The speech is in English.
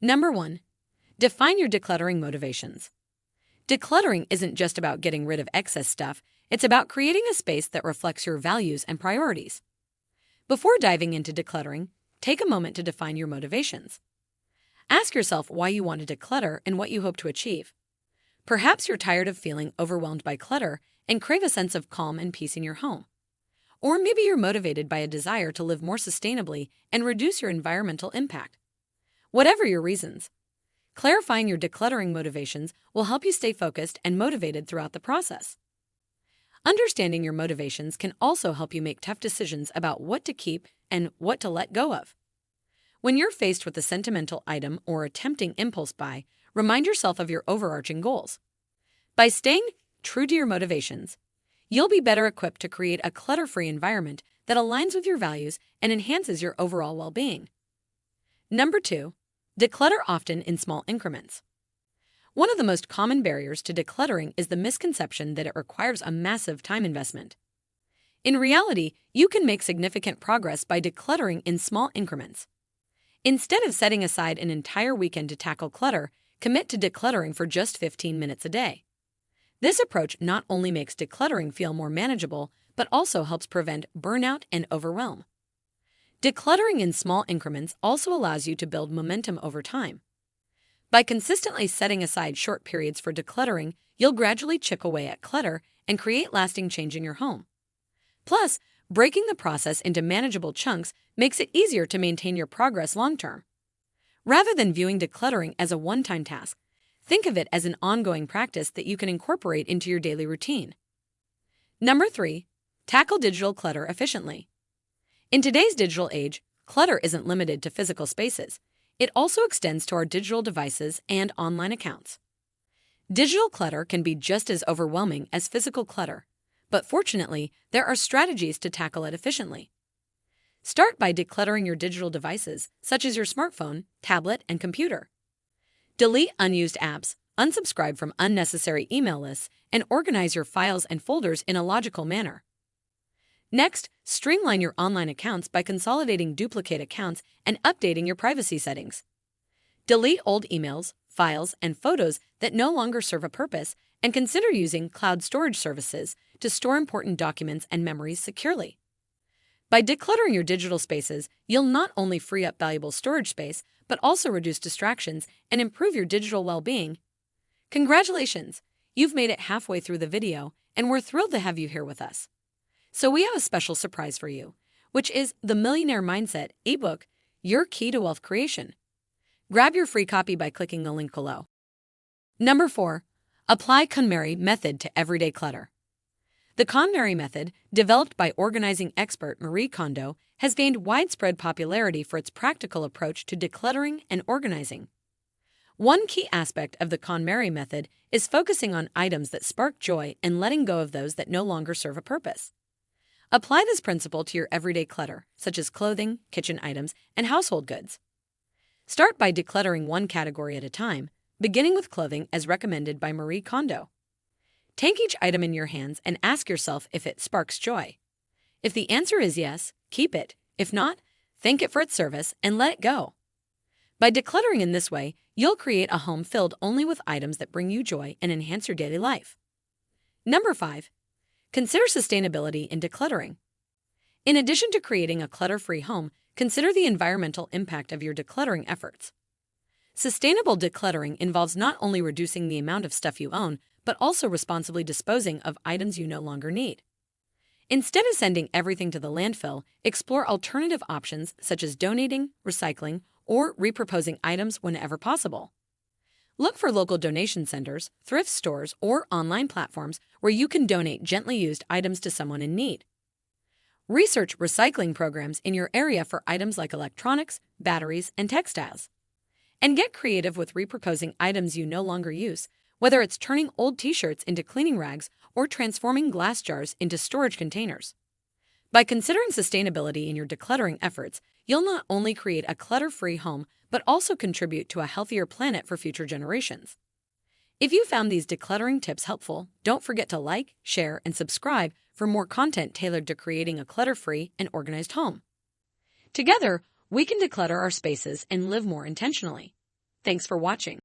Number 1. Define your decluttering motivations. Decluttering isn't just about getting rid of excess stuff, it's about creating a space that reflects your values and priorities. Before diving into decluttering, take a moment to define your motivations. Ask yourself why you want to declutter and what you hope to achieve. Perhaps you're tired of feeling overwhelmed by clutter and crave a sense of calm and peace in your home. Or maybe you're motivated by a desire to live more sustainably and reduce your environmental impact. Whatever your reasons, clarifying your decluttering motivations will help you stay focused and motivated throughout the process. Understanding your motivations can also help you make tough decisions about what to keep and what to let go of. When you're faced with a sentimental item or a tempting impulse buy, remind yourself of your overarching goals. By staying true to your motivations, you'll be better equipped to create a clutter-free environment that aligns with your values and enhances your overall well-being. Number 2. Declutter often in small increments. One of the most common barriers to decluttering is the misconception that it requires a massive time investment. In reality, you can make significant progress by decluttering in small increments. Instead of setting aside an entire weekend to tackle clutter, commit to decluttering for just 15 minutes a day. This approach not only makes decluttering feel more manageable, but also helps prevent burnout and overwhelm. Decluttering in small increments also allows you to build momentum over time. By consistently setting aside short periods for decluttering, you'll gradually chip away at clutter and create lasting change in your home. Plus, breaking the process into manageable chunks makes it easier to maintain your progress long-term. Rather than viewing decluttering as a one-time task, think of it as an ongoing practice that you can incorporate into your daily routine. Number 3. Tackle digital clutter efficiently. In today's digital age, clutter isn't limited to physical spaces. It also extends to our digital devices and online accounts. Digital clutter can be just as overwhelming as physical clutter, but fortunately, there are strategies to tackle it efficiently. Start by decluttering your digital devices, such as your smartphone, tablet, and computer. Delete unused apps, unsubscribe from unnecessary email lists, and organize your files and folders in a logical manner. Next, streamline your online accounts by consolidating duplicate accounts and updating your privacy settings. Delete old emails, files, and photos that no longer serve a purpose, and consider using cloud storage services to store important documents and memories securely. By decluttering your digital spaces, you'll not only free up valuable storage space, but also reduce distractions and improve your digital well-being. Congratulations! You've made it halfway through the video, and we're thrilled to have you here with us. So we have a special surprise for you, which is the Millionaire Mindset ebook, Your Key to Wealth Creation. Grab your free copy by clicking the link below. Number 4. Apply KonMari method to everyday clutter. The KonMari method, developed by organizing expert Marie Kondo, has gained widespread popularity for its practical approach to decluttering and organizing. One key aspect of the KonMari method is focusing on items that spark joy and letting go of those that no longer serve a purpose. Apply this principle to your everyday clutter, such as clothing, kitchen items, and household goods. Start by decluttering one category at a time, beginning with clothing as recommended by Marie Kondo. Take each item in your hands and ask yourself if it sparks joy. If the answer is yes, keep it. If not, thank it for its service and let it go. By decluttering in this way, you'll create a home filled only with items that bring you joy and enhance your daily life. Number 5. Consider sustainability in decluttering. In addition to creating a clutter-free home, consider the environmental impact of your decluttering efforts. Sustainable decluttering involves not only reducing the amount of stuff you own, but also responsibly disposing of items you no longer need. Instead of sending everything to the landfill, explore alternative options such as donating, recycling, or repurposing items whenever possible. Look for local donation centers, thrift stores, or online platforms where you can donate gently used items to someone in need. Research recycling programs in your area for items like electronics, batteries, and textiles. And get creative with repurposing items you no longer use, whether it's turning old t-shirts into cleaning rags or transforming glass jars into storage containers. By considering sustainability in your decluttering efforts, you'll not only create a clutter-free home, but also contribute to a healthier planet for future generations. If you found these decluttering tips helpful, don't forget to like, share, and subscribe for more content tailored to creating a clutter-free and organized home. Together, we can declutter our spaces and live more intentionally. Thanks for watching.